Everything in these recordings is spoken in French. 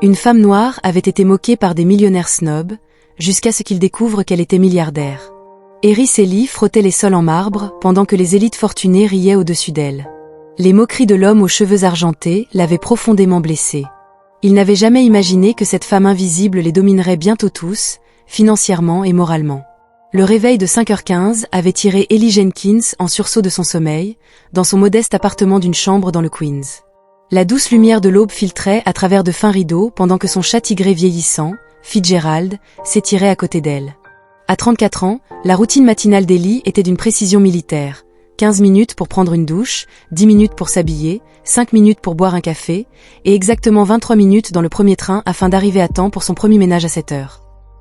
Une femme noire avait été moquée par des millionnaires snobs, jusqu'à ce qu'ils découvrent qu'elle était milliardaire. Eris Ellie frottait les sols en marbre, pendant que les élites fortunées riaient au-dessus d'elle. Les moqueries de l'homme aux cheveux argentés l'avaient profondément blessée. Il n'avait jamais imaginé que cette femme invisible les dominerait bientôt tous, financièrement et moralement. Le réveil de 5h15 avait tiré Ellie Jenkins en sursaut de son sommeil, dans son modeste appartement d'une chambre dans le Queens. La douce lumière de l'aube filtrait à travers de fins rideaux pendant que son chat tigré vieillissant, Fitzgerald, s'étirait à côté d'elle. À 34 ans, la routine matinale d'Ellie était d'une précision militaire. 15 minutes pour prendre une douche, 10 minutes pour s'habiller, 5 minutes pour boire un café, et exactement 23 minutes dans le premier train afin d'arriver à temps pour son premier ménage à 7 heures.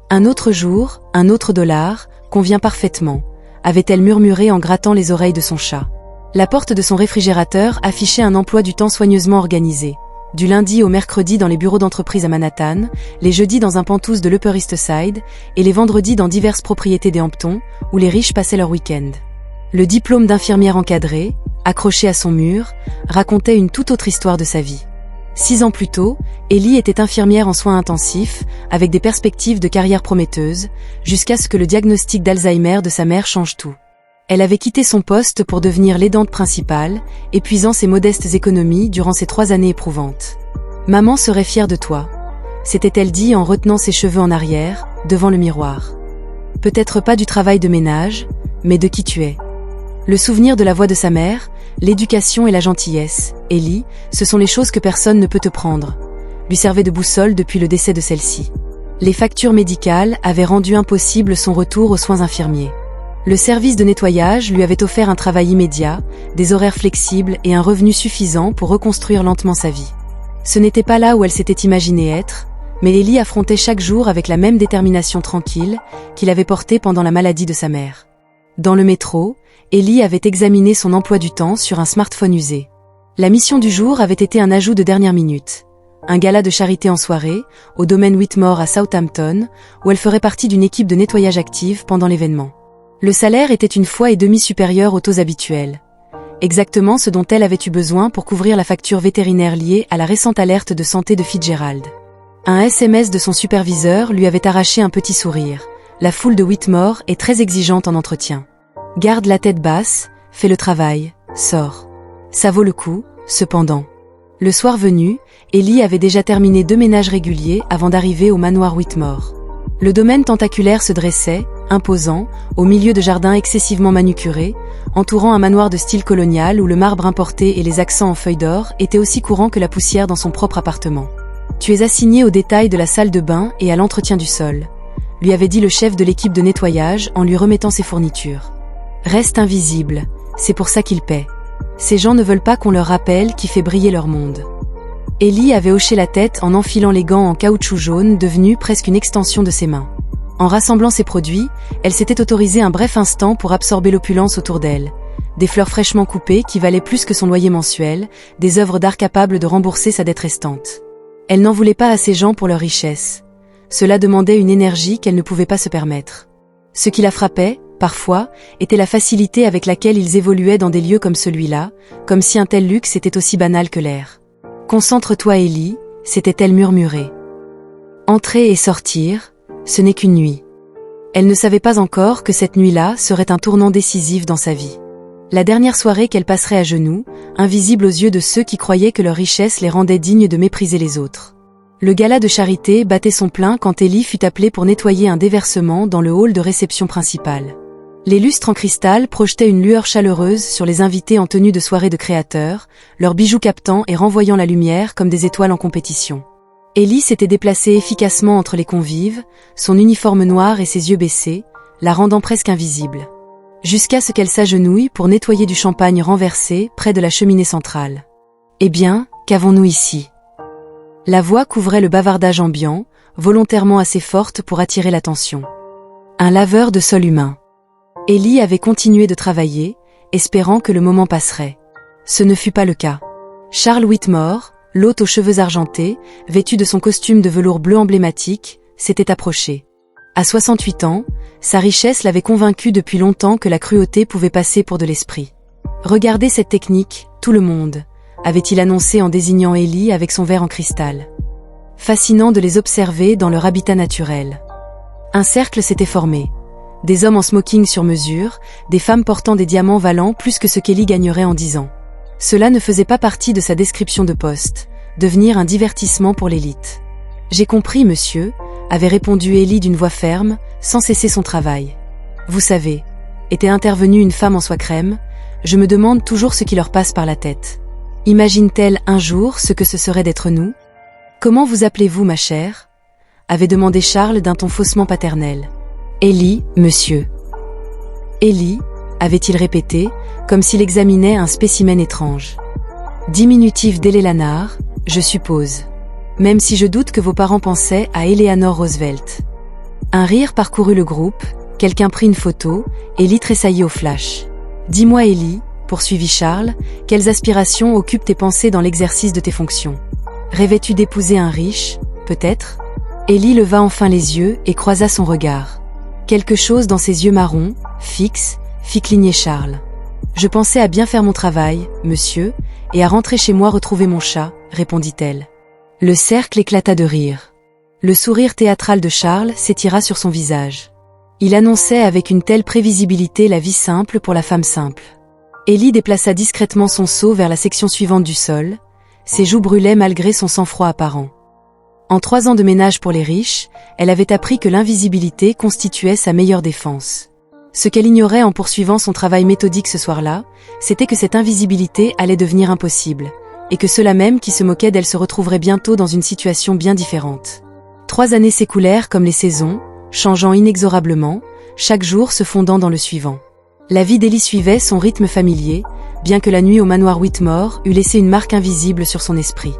Un autre jour, un autre dollar, convient parfaitement, avait-elle murmuré en grattant les oreilles de son chat. La porte de son réfrigérateur affichait un emploi du temps soigneusement organisé. Du lundi au mercredi dans les bureaux d'entreprise à Manhattan, les jeudis dans un penthouse de l'Upper East Side, et les vendredis dans diverses propriétés des Hamptons, où les riches passaient leur week-end. Le diplôme d'infirmière encadrée, accroché à son mur, racontait une toute autre histoire de sa vie. 6 ans plus tôt, Ellie était infirmière en soins intensifs, avec des perspectives de carrière prometteuses, jusqu'à ce que le diagnostic d'Alzheimer de sa mère change tout. Elle avait quitté son poste pour devenir l'aidante principale, épuisant ses modestes économies durant ces 3 années éprouvantes. « Maman serait fière de toi », s'était-elle dit en retenant ses cheveux en arrière, devant le miroir. « Peut-être pas du travail de ménage, mais de qui tu es. » Le souvenir de la voix de sa mère, l'éducation et la gentillesse, Ellie, ce sont les choses que personne ne peut te prendre, lui servaient de boussole depuis le décès de celle-ci. Les factures médicales avaient rendu impossible son retour aux soins infirmiers. Le service de nettoyage lui avait offert un travail immédiat, des horaires flexibles et un revenu suffisant pour reconstruire lentement sa vie. Ce n'était pas là où elle s'était imaginée être, mais Ellie affrontait chaque jour avec la même détermination tranquille qu'il avait portée pendant la maladie de sa mère. Dans le métro, Ellie avait examiné son emploi du temps sur un smartphone usé. La mission du jour avait été un ajout de dernière minute. Un gala de charité en soirée, au domaine Whitmore à Southampton, où elle ferait partie d'une équipe de nettoyage active pendant l'événement. Le salaire était 1,5 fois supérieur aux taux habituels. Exactement ce dont elle avait eu besoin pour couvrir la facture vétérinaire liée à la récente alerte de santé de Fitzgerald. Un SMS de son superviseur lui avait arraché un petit sourire. La foule de Whitmore est très exigeante en entretien. Garde la tête basse, fais le travail, sors. Ça vaut le coup, cependant. Le soir venu, Ellie avait déjà terminé 2 ménages réguliers avant d'arriver au manoir Whitmore. Le domaine tentaculaire se dressait, imposant, au milieu de jardins excessivement manucurés, entourant un manoir de style colonial où le marbre importé et les accents en feuilles d'or étaient aussi courants que la poussière dans son propre appartement. « Tu es assigné aux détails de la salle de bain et à l'entretien du sol », lui avait dit le chef de l'équipe de nettoyage en lui remettant ses fournitures. « Reste invisible, c'est pour ça qu'ils paient. Ces gens ne veulent pas qu'on leur rappelle qui fait briller leur monde. » Ellie avait hoché la tête en enfilant les gants en caoutchouc jaune devenus presque une extension de ses mains. En rassemblant ses produits, elle s'était autorisée un bref instant pour absorber l'opulence autour d'elle. Des fleurs fraîchement coupées qui valaient plus que son loyer mensuel, des œuvres d'art capables de rembourser sa dette restante. Elle n'en voulait pas à ces gens pour leur richesse. Cela demandait une énergie qu'elle ne pouvait pas se permettre. Ce qui la frappait, parfois, était la facilité avec laquelle ils évoluaient dans des lieux comme celui-là, comme si un tel luxe était aussi banal que l'air. « Concentre-toi, Ellie », s'était-elle murmurée. Entrer et sortir, ce n'est qu'une nuit. Elle ne savait pas encore que cette nuit-là serait un tournant décisif dans sa vie. La dernière soirée qu'elle passerait à genoux, invisible aux yeux de ceux qui croyaient que leur richesse les rendait dignes de mépriser les autres. Le gala de charité battait son plein quand Ellie fut appelée pour nettoyer un déversement dans le hall de réception principal. Les lustres en cristal projetaient une lueur chaleureuse sur les invités en tenue de soirée de créateurs, leurs bijoux captant et renvoyant la lumière comme des étoiles en compétition. Ellie s'était déplacée efficacement entre les convives, son uniforme noir et ses yeux baissés, la rendant presque invisible. Jusqu'à ce qu'elle s'agenouille pour nettoyer du champagne renversé près de la cheminée centrale. « Eh bien, qu'avons-nous ici ?» La voix couvrait le bavardage ambiant, volontairement assez forte pour attirer l'attention. Un laveur de sol humain. Ellie avait continué de travailler, espérant que le moment passerait. Ce ne fut pas le cas. Charles Whitmore, l'hôte aux cheveux argentés, vêtu de son costume de velours bleu emblématique, s'était approché. À 68 ans, sa richesse l'avait convaincu depuis longtemps que la cruauté pouvait passer pour de l'esprit. « Regardez cette technique, tout le monde », avait-il annoncé en désignant Ellie avec son verre en cristal. « Fascinant de les observer dans leur habitat naturel. Un cercle s'était formé. Des hommes en smoking sur mesure, des femmes portant des diamants valant plus que ce qu'Ellie gagnerait en 10 ans. Cela ne faisait pas partie de sa description de poste, devenir un divertissement pour l'élite. J'ai compris, monsieur, avait répondu Ellie d'une voix ferme, sans cesser son travail. Vous savez, était intervenue une femme en soie crème, je me demande toujours ce qui leur passe par la tête. Imagine-t-elle un jour ce que ce serait d'être nous? Comment vous appelez-vous, ma chère? Avait demandé Charles d'un ton faussement paternel. Ellie, monsieur. Ellie, avait-il répété, comme s'il examinait un spécimen étrange. Diminutif d'Eleanor, je suppose. Même si je doute que vos parents pensaient à Eleanor Roosevelt. Un rire parcourut le groupe, quelqu'un prit une photo, Ellie tressaillit au flash. Dis-moi Ellie, poursuivit Charles, quelles aspirations occupent tes pensées dans l'exercice de tes fonctions? Rêvais-tu d'épouser un riche, peut-être? Ellie leva enfin les yeux et croisa son regard. Quelque chose dans ses yeux marrons, fixes, fit cligner Charles. Je pensais à bien faire mon travail, monsieur, et à rentrer chez moi retrouver mon chat, répondit-elle. Le cercle éclata de rire. Le sourire théâtral de Charles s'étira sur son visage. Il annonçait avec une telle prévisibilité la vie simple pour la femme simple. Ellie déplaça discrètement son seau vers la section suivante du sol. Ses joues brûlaient malgré son sang-froid apparent. En 3 ans de ménage pour les riches, elle avait appris que l'invisibilité constituait sa meilleure défense. Ce qu'elle ignorait en poursuivant son travail méthodique ce soir-là, c'était que cette invisibilité allait devenir impossible, et que ceux-là même qui se moquaient d'elle se retrouveraient bientôt dans une situation bien différente. 3 années s'écoulèrent comme les saisons, changeant inexorablement, chaque jour se fondant dans le suivant. La vie d'Ellie suivait son rythme familier, bien que la nuit au manoir Whitmore eût laissé une marque invisible sur son esprit.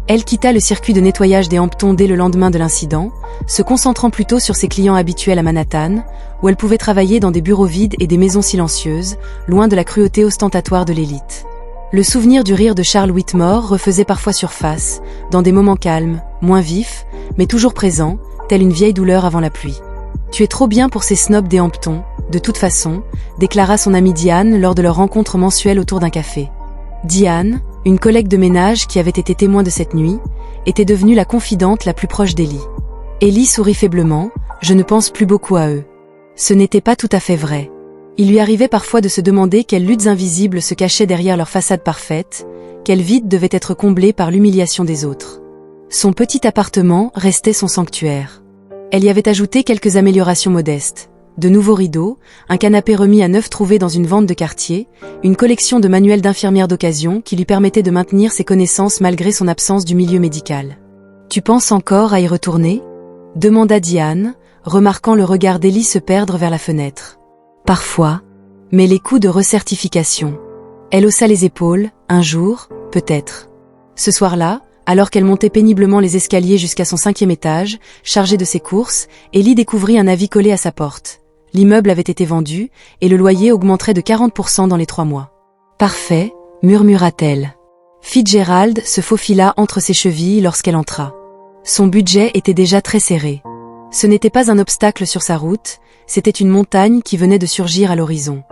Elle quitta le circuit de nettoyage des Hamptons dès le lendemain de l'incident, se concentrant plutôt sur ses clients habituels à Manhattan, où elle pouvait travailler dans des bureaux vides et des maisons silencieuses, loin de la cruauté ostentatoire de l'élite. Le souvenir du rire de Charles Whitmore refaisait parfois surface, dans des moments calmes, moins vifs, mais toujours présents, telle une vieille douleur avant la pluie. « Tu es trop bien pour ces snobs des Hamptons, de toute façon », déclara son amie Diane lors de leur rencontre mensuelle autour d'un café. Diane, une collègue de ménage qui avait été témoin de cette nuit, était devenue la confidente la plus proche d'Ellie. Ellie sourit faiblement, « Je ne pense plus beaucoup à eux. » Ce n'était pas tout à fait vrai. Il lui arrivait parfois de se demander quelles luttes invisibles se cachaient derrière leur façade parfaite, quel vide devait être comblé par l'humiliation des autres. Son petit appartement restait son sanctuaire. Elle y avait ajouté quelques améliorations modestes. De nouveaux rideaux, un canapé remis à neuf trouvé dans une vente de quartier, une collection de manuels d'infirmières d'occasion qui lui permettait de maintenir ses connaissances malgré son absence du milieu médical. « Tu penses encore à y retourner ?» demanda Diane, remarquant le regard d'Ellie se perdre vers la fenêtre. « Parfois, mais les coups de recertification. » Elle haussa les épaules, un jour, peut-être. Ce soir-là, alors qu'elle montait péniblement les escaliers jusqu'à son 5e étage, chargée de ses courses, Ellie découvrit un avis collé à sa porte. L'immeuble avait été vendu, et le loyer augmenterait de 40% dans les 3 mois. « Parfait, » murmura-t-elle. Fitzgerald se faufila entre ses chevilles lorsqu'elle entra. Son budget était déjà très serré. Ce n'était pas un obstacle sur sa route, c'était une montagne qui venait de surgir à l'horizon.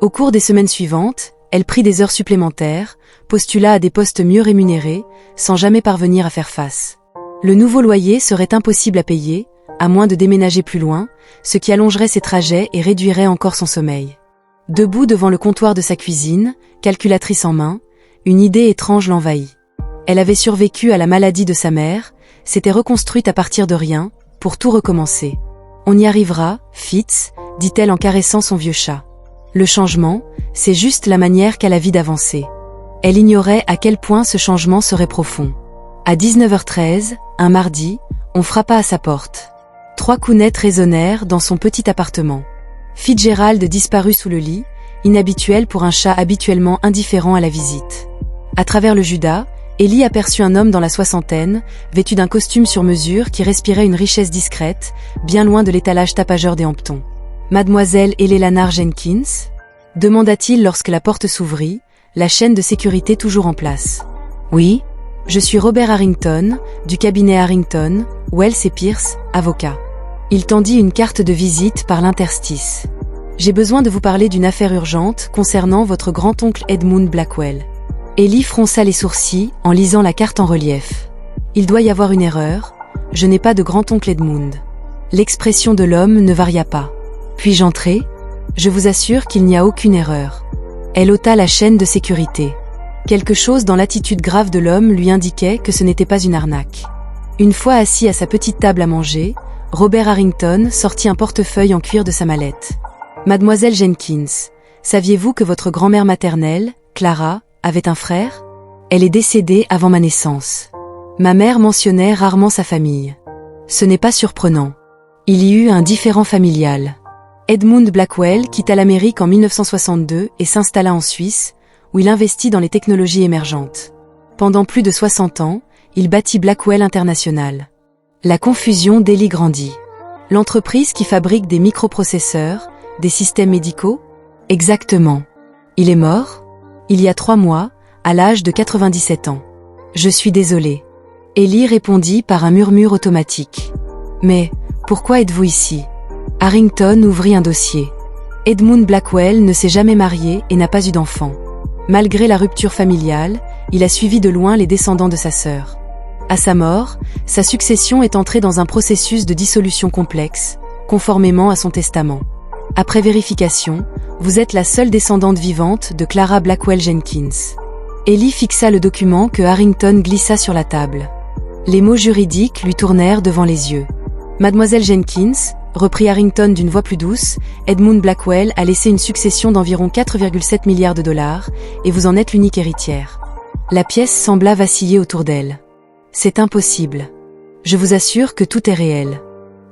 Au cours des semaines suivantes, elle prit des heures supplémentaires, postula à des postes mieux rémunérés, sans jamais parvenir à faire face. Le nouveau loyer serait impossible à payer, à moins de déménager plus loin, ce qui allongerait ses trajets et réduirait encore son sommeil. Debout devant le comptoir de sa cuisine, calculatrice en main, une idée étrange l'envahit. Elle avait survécu à la maladie de sa mère, s'était reconstruite à partir de rien, pour tout recommencer. « On y arrivera, Fitz », dit-elle en caressant son vieux chat. Le changement, c'est juste la manière qu'a la vie d'avancer. Elle ignorait à quel point ce changement serait profond. À 19h13, un mardi, on frappa à sa porte. 3 coups nets résonnèrent dans son petit appartement. Fitzgerald disparut sous le lit, inhabituel pour un chat habituellement indifférent à la visite. À travers le judas, Ellie aperçut un homme dans la soixantaine, vêtu d'un costume sur mesure qui respirait une richesse discrète, bien loin de l'étalage tapageur des Hamptons. « Mademoiselle Eleanor Jenkins ?» demanda-t-il lorsque la porte s'ouvrit, la chaîne de sécurité toujours en place. « Oui, je suis Robert Harrington, du cabinet Harrington, Wells et Pierce, avocat. » Il tendit une carte de visite par l'interstice. « J'ai besoin de vous parler d'une affaire urgente concernant votre grand-oncle Edmund Blackwell. » Ellie fronça les sourcils en lisant la carte en relief. « Il doit y avoir une erreur, je n'ai pas de grand-oncle Edmund. L'expression de l'homme ne varia pas. Puis-je entrer? Je vous assure qu'il n'y a aucune erreur. Elle ôta la chaîne de sécurité. Quelque chose dans l'attitude grave de l'homme lui indiquait que ce n'était pas une arnaque. Une fois assis à sa petite table à manger, Robert Harrington sortit un portefeuille en cuir de sa mallette. « Mademoiselle Jenkins, saviez-vous que votre grand-mère maternelle, Clara, avait un frère? Elle est décédée avant ma naissance. Ma mère mentionnait rarement sa famille. Ce n'est pas surprenant. Il y eut un différend familial. Edmund Blackwell quitta l'Amérique en 1962 et s'installa en Suisse, où il investit dans les technologies émergentes. Pendant plus de 60 ans, il bâtit Blackwell International. La confusion d'Ellie grandit. L'entreprise qui fabrique des microprocesseurs, des systèmes médicaux? Exactement. Il est mort? Il y a 3 mois, à l'âge de 97 ans. Je suis désolé. Ellie répondit par un murmure automatique. Mais, pourquoi êtes-vous ici? Harrington ouvrit un dossier. Edmund Blackwell ne s'est jamais marié et n'a pas eu d'enfant. Malgré la rupture familiale, il a suivi de loin les descendants de sa sœur. À sa mort, sa succession est entrée dans un processus de dissolution complexe, conformément à son testament. Après vérification, vous êtes la seule descendante vivante de Clara Blackwell Jenkins. Ellie fixa le document que Harrington glissa sur la table. Les mots juridiques lui tournèrent devant les yeux. Mademoiselle Jenkins, reprit Harrington d'une voix plus douce, Edmund Blackwell a laissé une succession d'environ 4,7 milliards de dollars, et vous en êtes l'unique héritière. La pièce sembla vaciller autour d'elle. C'est impossible. Je vous assure que tout est réel.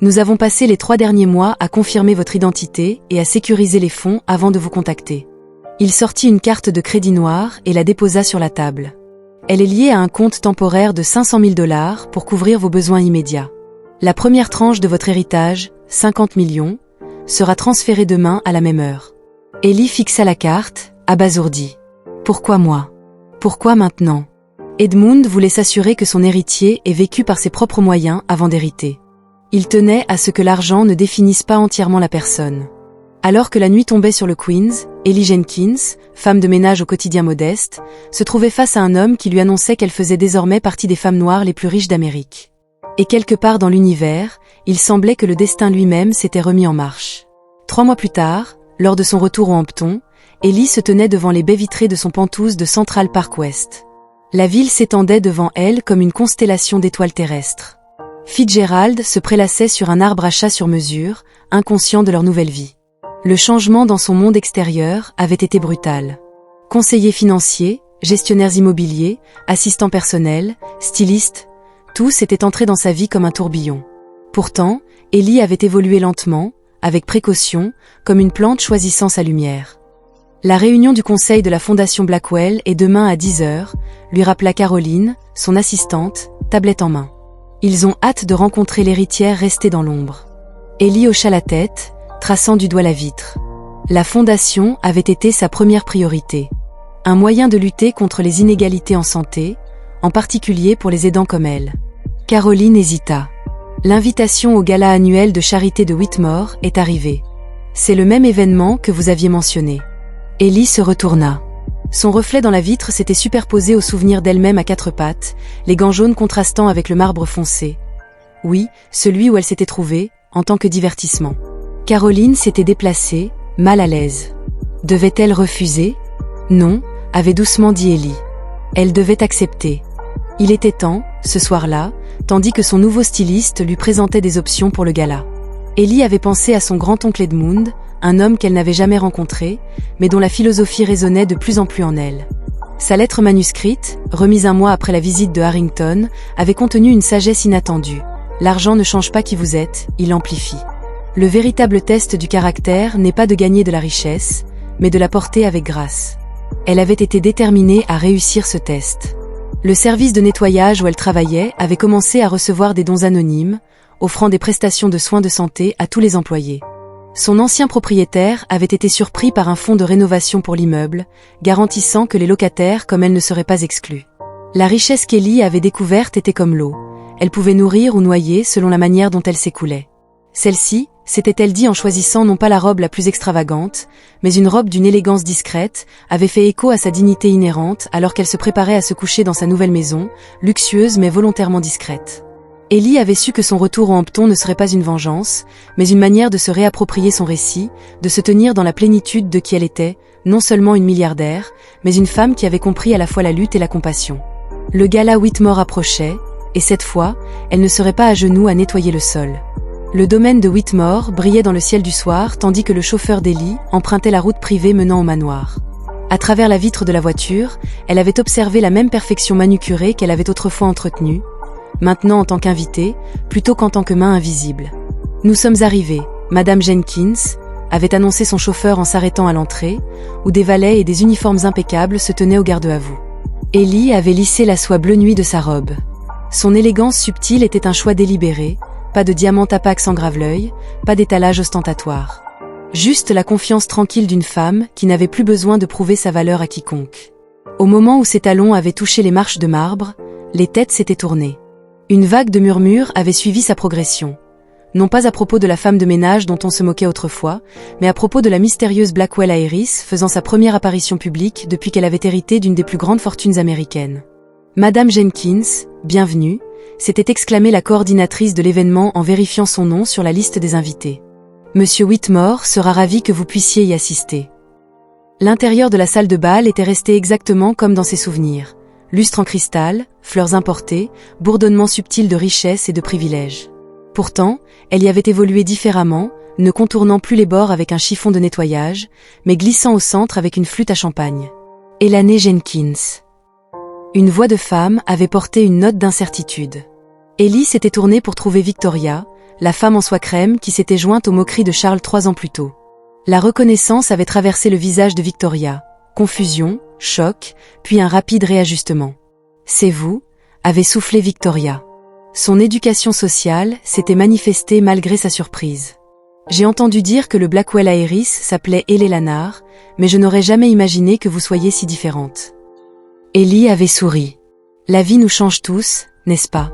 Nous avons passé les 3 derniers mois à confirmer votre identité et à sécuriser les fonds avant de vous contacter. Il sortit une carte de crédit noire et la déposa sur la table. Elle est liée à un compte temporaire de 500 000 $ pour couvrir vos besoins immédiats. La première tranche de votre héritage, 50 millions, sera transférée demain à la même heure. Ellie fixa la carte, abasourdie. Pourquoi moi? Pourquoi maintenant? Edmund voulait s'assurer que son héritier ait vécu par ses propres moyens avant d'hériter. Il tenait à ce que l'argent ne définisse pas entièrement la personne. Alors que la nuit tombait sur le Queens, Ellie Jenkins, femme de ménage au quotidien modeste, se trouvait face à un homme qui lui annonçait qu'elle faisait désormais partie des femmes noires les plus riches d'Amérique. Et quelque part dans l'univers, il semblait que le destin lui-même s'était remis en marche. 3 mois plus tard, lors de son retour au Hampton, Ellie se tenait devant les baies vitrées de son penthouse de Central Park West. La ville s'étendait devant elle comme une constellation d'étoiles terrestres. Fitzgerald se prélassait sur un arbre à chat sur mesure, inconscient de leur nouvelle vie. Le changement dans son monde extérieur avait été brutal. Conseillers financiers, gestionnaires immobiliers, assistants personnels, stylistes, tous étaient entrés dans sa vie comme un tourbillon. Pourtant, Ellie avait évolué lentement, avec précaution, comme une plante choisissant sa lumière. La réunion du conseil de la Fondation Blackwell est demain à 10 h, lui rappela Caroline, son assistante, tablette en main. Ils ont hâte de rencontrer l'héritière restée dans l'ombre. Ellie hocha la tête, traçant du doigt la vitre. La Fondation avait été sa première priorité. Un moyen de lutter contre les inégalités en santé, en particulier pour les aidants comme elle. Caroline hésita. L'invitation au gala annuel de charité de Whitmore est arrivée. C'est le même événement que vous aviez mentionné. Ellie se retourna. Son reflet dans la vitre s'était superposé au souvenir d'elle-même à 4 pattes, les gants jaunes contrastant avec le marbre foncé. Oui, celui où elle s'était trouvée, en tant que divertissement. Caroline s'était déplacée, mal à l'aise. Devait-elle refuser? Non, avait doucement dit Ellie. Elle devait accepter. Il était temps, ce soir-là, tandis que son nouveau styliste lui présentait des options pour le gala. Ellie avait pensé à son grand-oncle Edmund, un homme qu'elle n'avait jamais rencontré, mais dont la philosophie résonnait de plus en plus en elle. Sa lettre manuscrite, remise un mois après la visite de Harrington, avait contenu une sagesse inattendue. L'argent ne change pas qui vous êtes, il l'amplifie. Le véritable test du caractère n'est pas de gagner de la richesse, mais de la porter avec grâce. Elle avait été déterminée à réussir ce test. Le service de nettoyage où elle travaillait avait commencé à recevoir des dons anonymes, offrant des prestations de soins de santé à tous les employés. Son ancien propriétaire avait été surpris par un fonds de rénovation pour l'immeuble, garantissant que les locataires comme elle ne seraient pas exclus. La richesse qu'Ellie avait découverte était comme l'eau. Elle pouvait nourrir ou noyer selon la manière dont elle s'écoulait. Celle-ci, s'était-elle dit en choisissant non pas la robe la plus extravagante, mais une robe d'une élégance discrète, avait fait écho à sa dignité inhérente alors qu'elle se préparait à se coucher dans sa nouvelle maison, luxueuse mais volontairement discrète. Ellie avait su que son retour au Hampton ne serait pas une vengeance, mais une manière de se réapproprier son récit, de se tenir dans la plénitude de qui elle était, non seulement une milliardaire, mais une femme qui avait compris à la fois la lutte et la compassion. Le gala Whitmore approchait, et cette fois, elle ne serait pas à genoux à nettoyer le sol. Le domaine de Whitmore brillait dans le ciel du soir tandis que le chauffeur d'Ellie empruntait la route privée menant au manoir. À travers la vitre de la voiture, elle avait observé la même perfection manucurée qu'elle avait autrefois entretenue, maintenant en tant qu'invitée, plutôt qu'en tant que main invisible. « Nous sommes arrivés, Madame Jenkins », avait annoncé son chauffeur en s'arrêtant à l'entrée, où des valets et des uniformes impeccables se tenaient au garde-à-vous. Ellie avait lissé la soie bleu nuit de sa robe. Son élégance subtile était un choix délibéré, pas de diamant tapax en grave-l'œil, pas d'étalage ostentatoire. Juste la confiance tranquille d'une femme qui n'avait plus besoin de prouver sa valeur à quiconque. Au moment où ses talons avaient touché les marches de marbre, les têtes s'étaient tournées. Une vague de murmures avait suivi sa progression. Non pas à propos de la femme de ménage dont on se moquait autrefois, mais à propos de la mystérieuse Blackwell Iris faisant sa première apparition publique depuis qu'elle avait hérité d'une des plus grandes fortunes américaines. « Madame Jenkins, bienvenue », s'était exclamée la coordinatrice de l'événement en vérifiant son nom sur la liste des invités. « Monsieur Whitmore sera ravi que vous puissiez y assister. » L'intérieur de la salle de bal était resté exactement comme dans ses souvenirs. Lustre en cristal, fleurs importées, bourdonnement subtil de richesse et de privilèges. Pourtant, elle y avait évolué différemment, ne contournant plus les bords avec un chiffon de nettoyage, mais glissant au centre avec une flûte à champagne. Elanie Jenkins. Une voix de femme avait porté une note d'incertitude. Ellie s'était tournée pour trouver Victoria, la femme en soie crème qui s'était jointe aux moqueries de Charles 3 ans plus tôt. La reconnaissance avait traversé le visage de Victoria. Confusion, choc, puis un rapide réajustement. « C'est vous » avait soufflé Victoria. Son éducation sociale s'était manifestée malgré sa surprise. « J'ai entendu dire que le Blackwell Iris s'appelait Ellie Lannard, mais je n'aurais jamais imaginé que vous soyez si différente. » Ellie avait souri. « La vie nous change tous, n'est-ce pas ?»«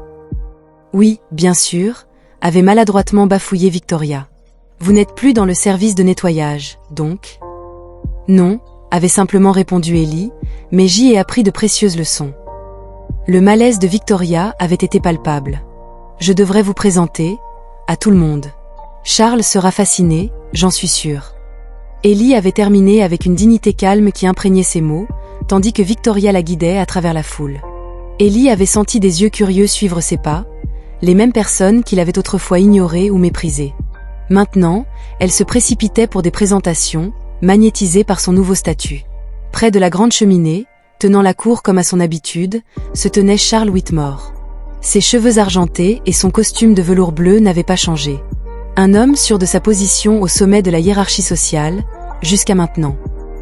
Oui, bien sûr », avait maladroitement bafouillé Victoria. « Vous n'êtes plus dans le service de nettoyage, donc ?»« Non », avait simplement répondu Ellie, mais j'y ai appris de précieuses leçons. Le malaise de Victoria avait été palpable. Je devrais vous présenter, à tout le monde. Charles sera fasciné, j'en suis sûre. Ellie avait terminé avec une dignité calme qui imprégnait ses mots, tandis que Victoria la guidait à travers la foule. Ellie avait senti des yeux curieux suivre ses pas, les mêmes personnes qu'il avait autrefois ignorées ou méprisées. Maintenant, elle se précipitait pour des présentations, magnétisée par son nouveau statut. Près de la grande cheminée, tenant la cour comme à son habitude, se tenait Charles Whitmore. Ses cheveux argentés et son costume de velours bleu n'avaient pas changé. Un homme sûr de sa position au sommet de la hiérarchie sociale, jusqu'à maintenant.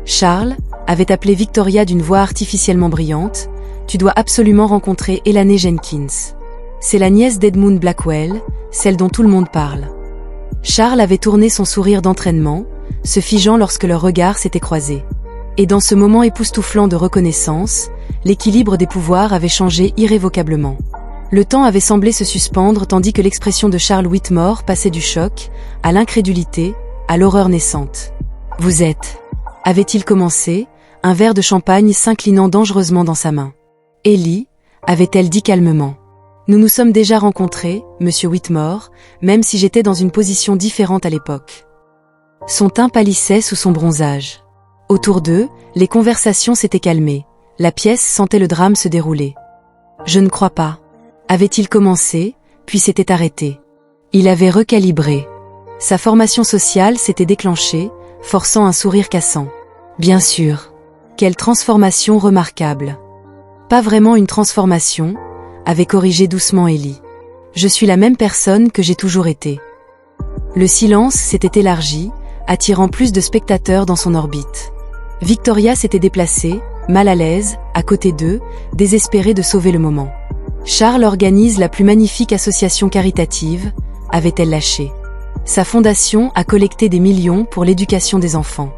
Charles avait appelé Victoria d'une voix artificiellement brillante. « Tu dois absolument rencontrer Elanie Jenkins. C'est la nièce d'Edmund Blackwell, celle dont tout le monde parle. » Charles avait tourné son sourire d'entraînement, se figeant lorsque leurs regards s'étaient croisés. Et dans ce moment époustouflant de reconnaissance, l'équilibre des pouvoirs avait changé irrévocablement. Le temps avait semblé se suspendre tandis que l'expression de Charles Whitmore passait du choc, à l'incrédulité, à l'horreur naissante. « Vous êtes » avait-il commencé, un verre de champagne s'inclinant dangereusement dans sa main. « Ellie » avait-elle dit calmement. « Nous nous sommes déjà rencontrés, monsieur Whitmore, même si j'étais dans une position différente à l'époque. » Son teint pâlissait sous son bronzage. Autour d'eux, les conversations s'étaient calmées. La pièce sentait le drame se dérouler. « Je ne crois pas. » avait-il commencé, puis s'était arrêté. Il avait recalibré. Sa formation sociale s'était déclenchée, forçant un sourire cassant. « Bien sûr. Quelle transformation remarquable. » « Pas vraiment une transformation, » avait corrigé doucement Ellie. « Je suis la même personne que j'ai toujours été. » Le silence s'était élargi, attirant plus de spectateurs dans son orbite. Victoria s'était déplacée, mal à l'aise, à côté d'eux, désespérée de sauver le moment. Charles organise la plus magnifique association caritative, avait-elle lâché. Sa fondation a collecté des millions pour l'éducation des enfants.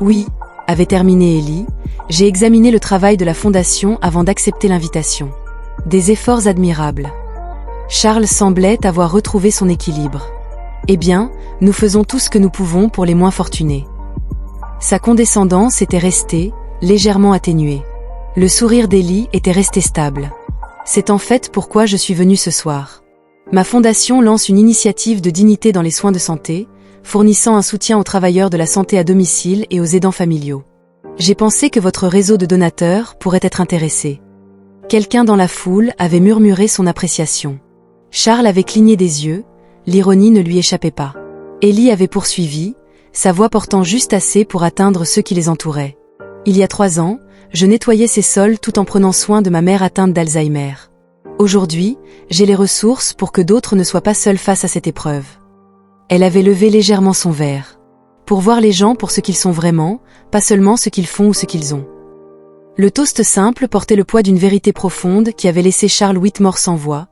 Oui, avait terminé Ellie, j'ai examiné le travail de la fondation avant d'accepter l'invitation. Des efforts admirables. Charles semblait avoir retrouvé son équilibre. Eh bien, nous faisons tout ce que nous pouvons pour les moins fortunés. Sa condescendance était restée, légèrement atténuée. Le sourire d'Ellie était resté stable. C'est en fait pourquoi je suis venue ce soir. Ma fondation lance une initiative de dignité dans les soins de santé, fournissant un soutien aux travailleurs de la santé à domicile et aux aidants familiaux. J'ai pensé que votre réseau de donateurs pourrait être intéressé. Quelqu'un dans la foule avait murmuré son appréciation. Charles avait cligné des yeux, l'ironie ne lui échappait pas. Ellie avait poursuivi, sa voix portant juste assez pour atteindre ceux qui les entouraient. Il y a 3 ans, je nettoyais ces sols tout en prenant soin de ma mère atteinte d'Alzheimer. Aujourd'hui, j'ai les ressources pour que d'autres ne soient pas seuls face à cette épreuve. Elle avait levé légèrement son verre. Pour voir les gens pour ce qu'ils sont vraiment, pas seulement ce qu'ils font ou ce qu'ils ont. Le toast simple portait le poids d'une vérité profonde qui avait laissé Charles Whitmore sans voix,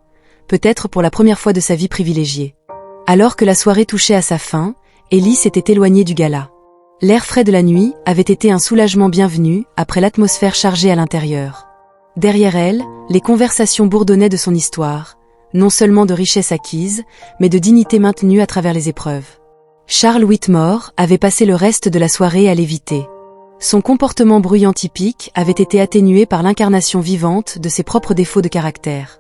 peut-être pour la première fois de sa vie privilégiée. Alors que la soirée touchait à sa fin, Ellie s'était éloignée du gala. L'air frais de la nuit avait été un soulagement bienvenu après l'atmosphère chargée à l'intérieur. Derrière elle, les conversations bourdonnaient de son histoire, non seulement de richesse acquise, mais de dignité maintenue à travers les épreuves. Charles Whitmore avait passé le reste de la soirée à l'éviter. Son comportement bruyant typique avait été atténué par l'incarnation vivante de ses propres défauts de caractère.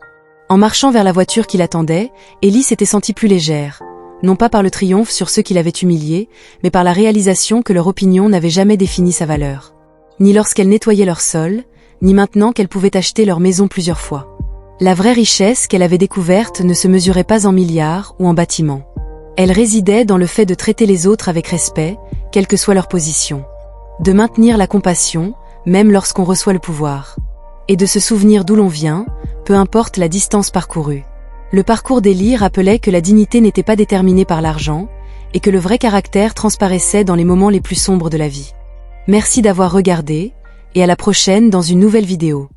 En marchant vers la voiture qui l'attendait, Ellie s'était sentie plus légère, non pas par le triomphe sur ceux qui l'avaient humiliée, mais par la réalisation que leur opinion n'avait jamais défini sa valeur. Ni lorsqu'elle nettoyait leur sol, ni maintenant qu'elle pouvait acheter leur maison plusieurs fois. La vraie richesse qu'elle avait découverte ne se mesurait pas en milliards ou en bâtiments. Elle résidait dans le fait de traiter les autres avec respect, quelle que soit leur position. De maintenir la compassion, même lorsqu'on reçoit le pouvoir. Et de se souvenir d'où l'on vient, peu importe la distance parcourue. Le parcours d'Ellie rappelait que la dignité n'était pas déterminée par l'argent, et que le vrai caractère transparaissait dans les moments les plus sombres de la vie. Merci d'avoir regardé, et à la prochaine dans une nouvelle vidéo.